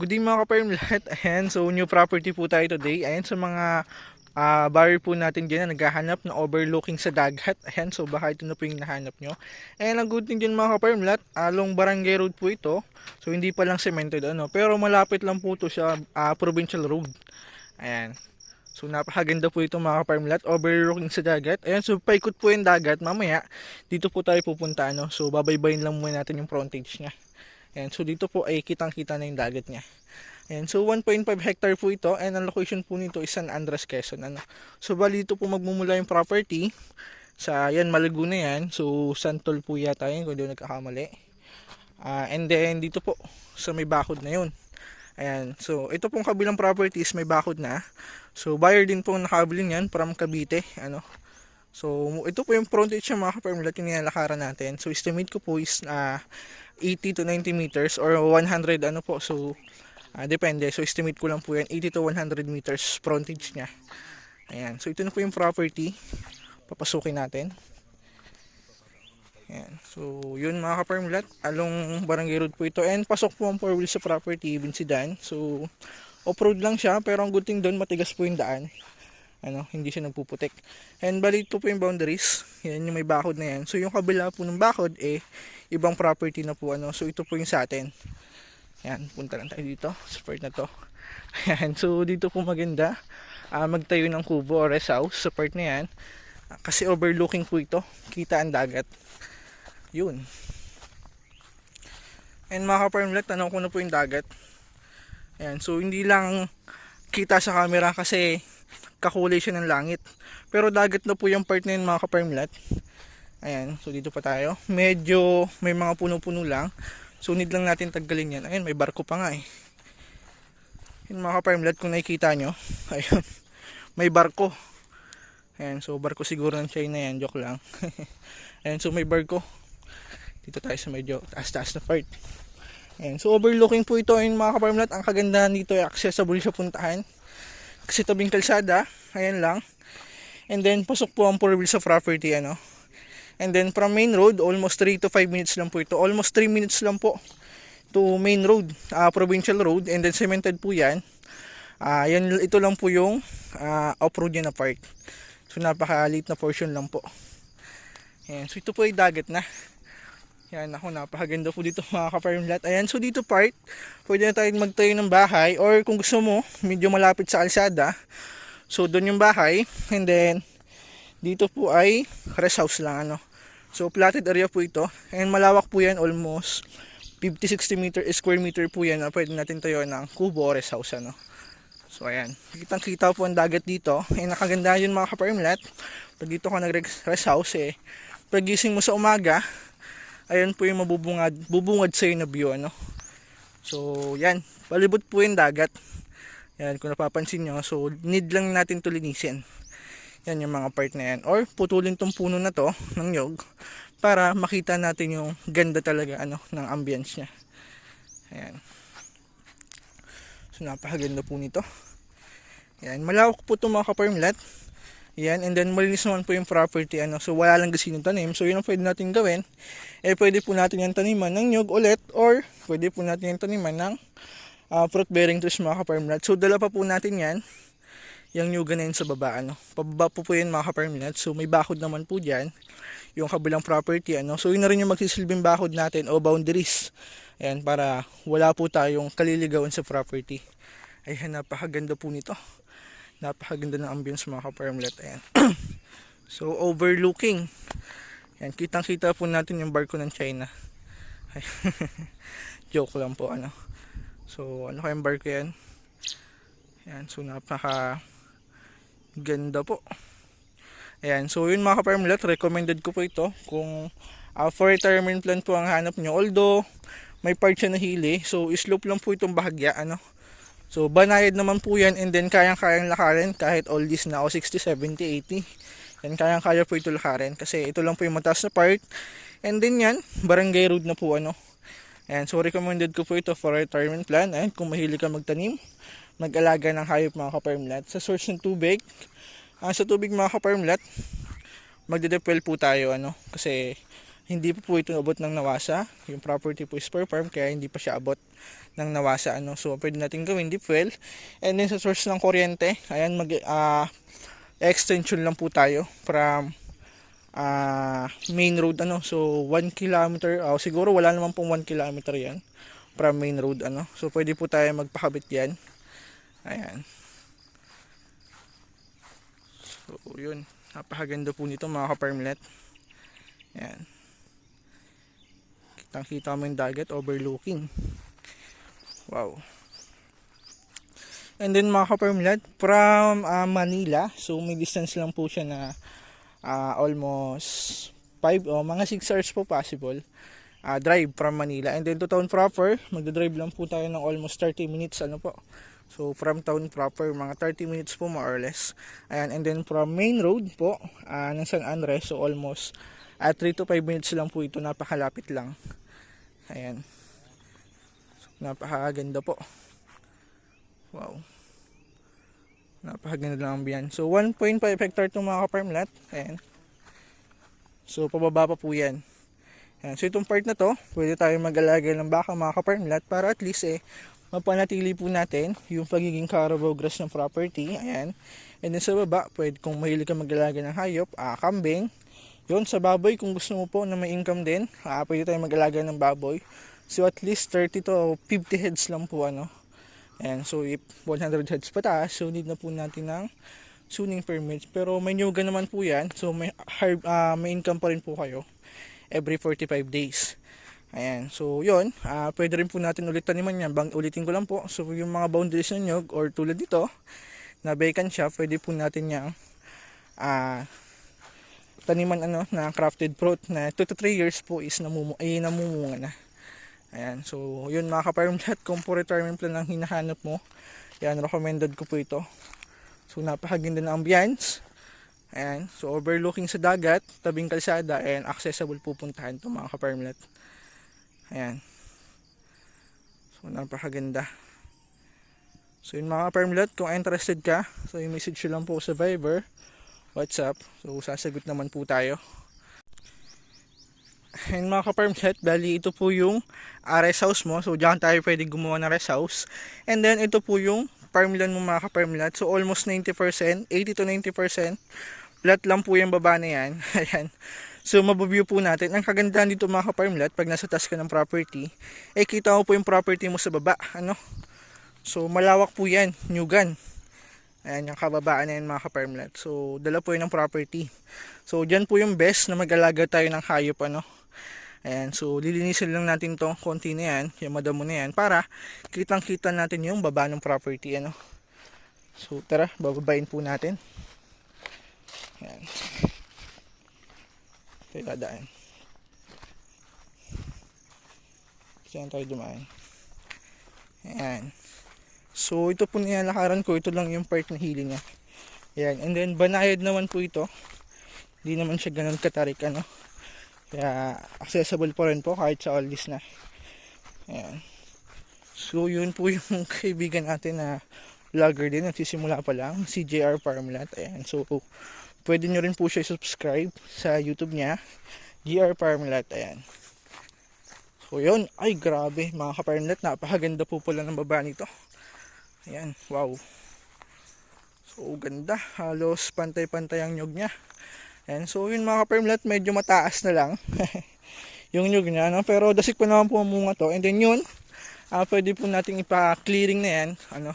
Good day mga ka-farm lahat. Ayan, so new property po tayo today. Ayan, sa mga buyer po natin dyan na naghahanap na overlooking sa dagat. Ayan, so baka ito na po yung nahanap nyo. Ayan, ang good thing dyan mga ka-farm lahat, along Barangay Road po ito. So hindi pa lang cemented pero malapit lang po ito sa provincial road. Ayan. So napakaganda po ito mga ka-farm lahat, overlooking sa dagat. Ayan, so paikot po yung dagat. Mamaya, dito po tayo pupunta. So babaybayin lang muna natin yung frontage niya. Ayan, so dito po ay kitang-kita na yung dagat niya. Ayan, so 1.5 hectare po ito and ang location po nito is San Andres, Quezon. So bali dito po magmumula yung property sa yan, Malaguna yan. So Santol po yata yun kung di ako nagkakamali. And then dito po sa may bakod na yun. Ayan, so ito pong kabilang properties may bakod na. So buyer din po nakabili niyan from Cavite. So ito po yung frontage niya mga ka-farm lahat yung nilalakaran natin. So estimate ko po is 80 to 90 meters or 100 po. So depende. So estimate ko lang po yan 80 to 100 meters frontage niya. Ayan. So ito na po yung property. Papasukin natin. Ayan. So yun mga ka-farm lahat, along Barangay Road po ito. And pasok po ang 4 wheels sa property, even sedan. So off-road lang siya pero ang good thing doon matigas po yung daan. Hindi siya nagpuputik. And bali ito po yung boundaries. Yan yung may bakod na yan. So yung kabila po ng bakod ibang property na po. So ito po yung sa atin. Yan, punta lang tayo dito sa part na to. Ayan, so dito po maganda magtayo ng kubo or rest house sa part na yan. Kasi overlooking po ito. Kita ang dagat. Yun. And mga ka-farm lahat, tanong ko na po yung dagat. Ayan, so hindi lang kita sa camera kasi kakulay siya ng langit. Pero dagat na po yung part na yun mga ka-farm lahat. Ayan, so dito pa tayo. Medyo may mga puno-puno lang. So need lang natin tanggalin yan. Ayan, may barko pa nga Yung mga ka-farm lahat kung nakikita nyo. Ayun, may barko. Ayan, so barko siguro ng China yan. Joke lang. Ayan, so may barko. Dito tayo sa medyo taas-taas na part. Ayan, so overlooking po ito yung mga ka-farm lahat. Ang kagandahan dito ay accessible siya puntahan. Kasi tabing kalsada, ayan lang. And then pasok po ang 4 wheels sa property And then from main road, almost 3 to 5 minutes lang po ito. Almost 3 minutes lang po to main road, provincial road. And then cemented po yan. Ito lang po yung off-road yan na part. So napakaliit na portion lang po. Ayan, so ito po ay dagat na. Yan, napakaganda po dito mga ka-farm lahat. Ayan, so dito part, pwede na tayong magtayo ng bahay or kung gusto mo, medyo malapit sa kalsada. So doon yung bahay and then dito po ay rest house lang So platted area po ito and malawak po yan, almost 50-60 square meter po yan na pwede natin tayo ng kubo or rest house So ayan, kitang-kita po ang dagat dito. Nakaganda yun mga ka-farm lahat. Pag dito ka nag-rest house pagising mo sa umaga, ayan po yung bubungad sa iyo na view So yan, palibot po yung dagat. Yan kung napapansin nyo. So need lang natin to linisin. Yan yung mga part na yan. Or putulin tong puno na to ng nyog para makita natin yung ganda talaga ng ambience nya. Ayan. So napakaganda po nito. Yan, malawak po itong mga ka-farm lot. Yan, and then malinis naman po yung property so wala lang kasi yung tanim. So yun ang pwede natin gawin. Pwede po natin yung taniman ng nyog ulit or pwede po natin yung taniman ng fruit bearing trees mga ka-farm lot. So dala pa po natin yan yung nyuga na yun sa baba pababa po yun mga ka-farm lot. So may bakod naman po dyan yung kabilang property so yun na rin yung magsisilbing bakod natin o boundaries. Ayan, para wala po tayong kaliligawan sa property. Ayan, napakaganda po nito. Napakaganda ng ambience mga ka-farm lot. Ayan. So overlooking. Ayan, kitang-kita po natin yung barko ng China. Joke lang po So kayang barko yan? Ayan, so napaka ganda po. Ayan, so yun mga ka-farm lot, recommended ko po ito kung for retirement plan po ang hanap nyo. Although may part siya na hili, so slope lang po itong bahagya So banayad naman po yan and then kayang-kayang lakarin kahit oldies na 60, 70, 80. Yan, kayang-kaya po ito lakarin kasi ito lang po yung mataas na part. And then yan, barangay road na po Ayan, so recommended ko po ito for retirement plan. Ayan, kung mahilig ka magtanim, mag-alaga ng hayop mga ka-farm lot. Sa source ng tubig, sa tubig mga ka-farm lot, magde-depel po tayo kasi Hindi pa po ito abot ng NAWASA. Yung property po is per farm, kaya hindi pa siya abot ng NAWASA. So pwede natin gawin deep well. And then sa source ng kuryente, ayan, extension lang po tayo from main road. So 1 kilometer, siguro wala naman pong 1 kilometer yan from main road. So pwede po tayo magpakabit yan. Ayan. So yun, napakaganda po nito mga ka-farmlet. Ayan, kitang-kita mo yung dagat overlooking. Wow. And then mga ka-farmlet, from Manila, so may distance lang po siya na almost 5 o mga 6 hours po possible drive from Manila. And then to town proper, magdadrive lang po tayo ng almost 30 minutes po. So from town proper, mga 30 minutes po more or less. Ayan, and then from main road po ng San Andres, so almost 3 to 5 minutes lang po ito, napakalapit lang. Ayan. So, napakaganda po. Wow. Napakaganda lang ang biyan. So 1.5 hectare itong mga ka-farmlet. Ayan. So pababa pa po yan. Ayan. So itong part na to, pwede tayo mag-alaga ng baka mga ka-farmlet para at least mapanatili po natin yung pagiging Carabao grass ng property. Ayan. And then sa baba, pwede kung mahilig ka mag-alaga ng hayop, kambing. Yun, sa baboy, kung gusto mo po na may income din, pwede tayo mag-alaga ng baboy. So at least 30 to 50 heads lang po. And so if 100 heads pataas, so need na po natin ng zoning permits. Pero may nyugan naman po yan, so may income pa rin po kayo every 45 days. Ayan, so yun, pwede rin po natin ulit taniman yan. Ulitin ko lang po, so yung mga boundaries ng nyug or tulad dito na vacant siya, pwede po natin yung taniman na crafted fruit na 2 to 3 years po is namumunga na. Ayan, so yun mga ka-farmlet, kung po retirement plan ang hinahanap mo, yan, recommended ko po ito. So napakaganda ng ambience. Ayan, so overlooking sa dagat, tabing kalsada, and accessible pupuntahan to mga ka-farmlet. Ayan, so napakaganda. So yun mga ka-farmlet, kung interested ka, so yung message lang po sa Viber, WhatsApp, so sasagot naman po tayo. And mga ka-farmlet, bali ito po yung rest house mo. So diyan tayo pwede gumawa ng rest house. And then ito po yung farmland mo mga ka-farmlet. So almost 90%, 80 to 90% flat lang po yung baba na yan. Ayan. So mabaview po natin. Ang kagandahan dito mga ka-farmlet, pag nasa taas ka ng property, kita mo po yung property mo sa baba. So malawak po yan, nyugan. Ayan, yung kababaan na yun mga ka-farmlet. So, dala po yun ng property. So, dyan po yung best na mag-alaga tayo ng hayop. Ayan, so, lilinisin lang natin tong konti na yan, yung madamo na yan, para kitang-kita natin yung baba ng property. So, tara, bababain po natin. Ayan. Tayo dadaan. Saan tayo dumaan? Ayan. So ito po nilalakaran ko, ito lang yung part na hili niya. Ayan, and then banayad naman po ito. Hindi naman siya ganun katarik Kaya accessible po rin po kahit sa all this na. Ayan. So yun po yung kaibigan natin na vlogger din, nagsisimula pa lang, si JR Farmlet. Ayan, so pwede nyo rin po siya subscribe sa YouTube niya, JR Farmlet. Ayan. So yun, ay grabe mga ka-farmlet, napakaganda po pala ng baba nito. Ayan, wow. So ganda, halos pantay-pantay ang nyug niya. Ayan, so yun mga ka-farmlet, medyo mataas na lang yung nyug niya, pero dasik pa naman po munga to. And then yun, pwede po nating ipa-clearing na yan,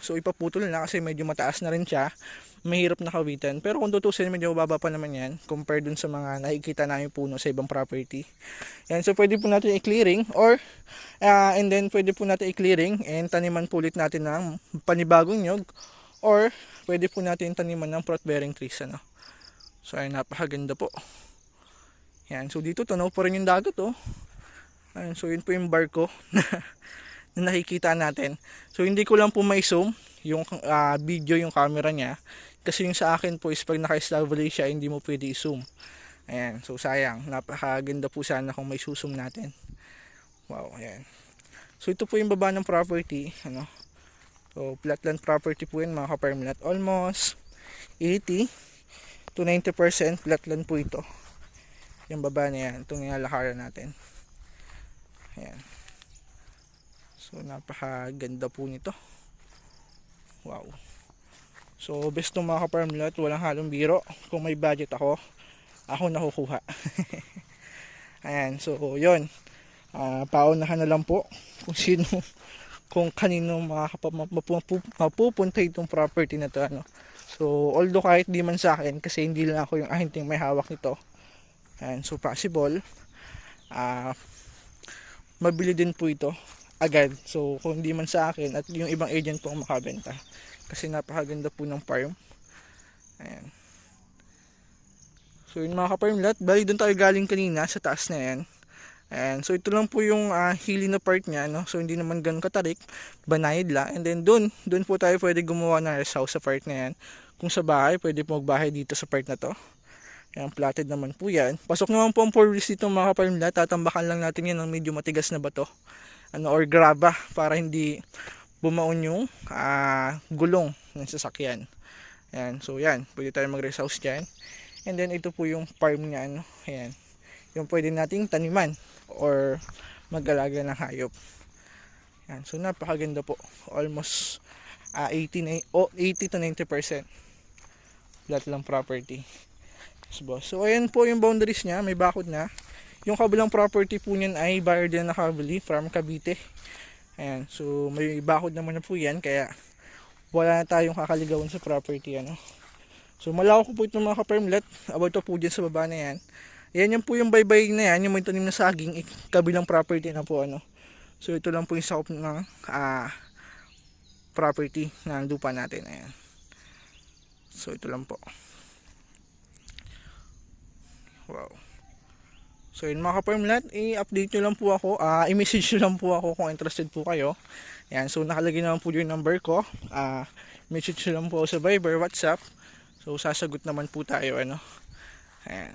so ipaputol na kasi medyo mataas na rin siya, mahirap na kawitan. Pero kung tutusin, medyo mababa pa naman yan compared dun sa mga nakikita namin puno sa ibang property. Yan, so pwede po natin i-clearing or and then pwede po natin i-clearing and taniman po ulit natin ng panibagong nyug, or pwede po natin taniman ng fruit bearing trees. So ay napakaganda po. Yan, so dito tunaw po rin yung dagat Ayan, so yun po yung barko na nakikita natin. So hindi ko lang po may zoom yung video, yung camera niya, kasi yung sa akin po is pag naka-stabilize siya, hindi mo pwede i-zoom. Ayan, so sayang, napakaganda po sana kung may susum natin. Wow, ayan. So ito po yung baba ng property, so flatland property po yun mga ka-farmlet. Almost 80 to 90% flatland po ito. Yung baba na yan, itong nilalakaran natin. Ayan. So napakaganda po nito. Wow. So best ng mga ka-farm lot, walang halong biro. Kung may budget ako nakukuha. Ayan, so yun. Paunahan na lang po kung sino, kung kanino mapupunta itong property na to, ano. So although kahit di man sa akin, kasi hindi lang ako yung ahenteng may hawak nito. Ayan, so possible mabili din po ito agad. So kung hindi man sa akin at yung ibang agent po ang makabenta, kasi napakaganda po ng farm. Ayan. So yun mga ka-farm lot, bali doon tayo galing kanina sa taas na yan. Ayan. So ito lang po yung hilly na part niya, no? So hindi naman ganun katarik, banayad lang. And then doon po tayo pwede gumawa ng rest house sa part na yan. Kung sa bahay, pwede po magbahay dito sa part na to. Ayan, platted naman po yan. Pasok naman po ang 4 wheels dito mga ka-farm lot. Tatambakan lang natin yan ng medyo matigas na bato, ano, or graba, para hindi bumaon yung gulong ng sasakyan. Ayan, so yan, pwede tayo mag-rest house dyan. And then ito po yung farm niya, ano. Ayan, yung pwede nating taniman or mag-alaga ng hayop. Ayan, so napakaganda po. Almost 80 to 90% lahat lang property. So ayan po yung boundaries niya, may bakod na. Yung kabilang property po niyan ay buyer din nakabili from Cavite. Ayan, so may bakod naman na po yan, kaya wala na tayong kakaligawan sa property, ano. So malawak po itong mga ka-farm lot, about po dyan sa baba na yan. Ayan yan po yung baybay na yan, yung may tanim na saging, kabilang property na po, ano. So ito lang po yung sakop ng property na lupa natin. Ayan. So ito lang po. Wow. So yun mga ka-farm lot, i-update nyo lang po ako, i-message nyo lang po ako kung interested po kayo. Ayan, so nakalagay naman po yung number ko. Message nyo lang po sa Viber, WhatsApp. So sasagot naman po tayo, ano. Ayan.